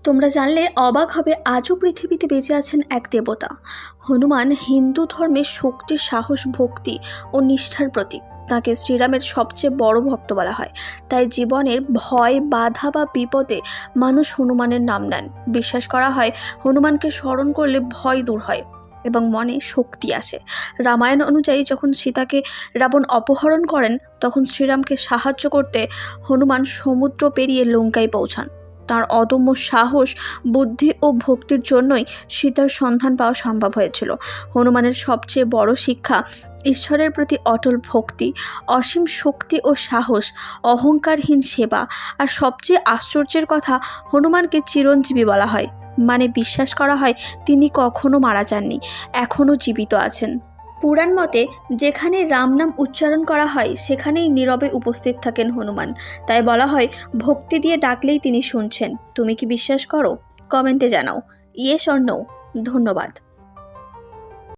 তোমরা জানলে অবাক হবে, আজও পৃথিবীতে বেঁচে আছেন এক দেবতা। হনুমান হিন্দু ধর্মের শক্তি, সাহস, ভক্তি ও নিষ্ঠার প্রতীক। তাকে শ্রীরামের সবচেয়ে বড় ভক্ত বলা হয়। তাই জীবনের ভয়, বাধা বা বিপদে মানুষ হনুমানের নাম নেন। বিশ্বাস করা হয় হনুমানকে স্মরণ করলে ভয় দূর হয় এবং মনে শক্তি আসে। রামায়ণ অনুযায়ী যখন সীতাকে রাবণ অপহরণ করেন, তখন শ্রীরামকে সাহায্য করতে হনুমান সমুদ্র পেরিয়ে লঙ্কায় পৌঁছান। তার অদম্য সাহস, বুদ্ধি ও ভক্তির জন্যই সীতার সন্ধান পাওয়া সম্ভব হয়েছিল। হনুমানের সবচেয়ে বড় শিক্ষা ঈশ্বরের প্রতি অটল ভক্তি, অসীম শক্তি ও সাহস, অহংকারহীন সেবা। আর সবচেয়ে আশ্চর্যের কথা, হনুমানকে চিরঞ্জীবী বলা হয়। মানে বিশ্বাস করা হয় তিনি কখনো মারা যাননি, এখনও জীবিত আছেন। পুরাণ মতে যেখানে রাম নাম উচ্চারণ করা হয় সেখানেই নীরবে উপস্থিত থাকেন হনুমান। তাই বলা হয় ভক্তি দিয়ে ডাকলেই তিনি শুনছেন। তুমি কি বিশ্বাস করো? কমেন্টে জানাও, ইয়েস অর নো। ধন্যবাদ।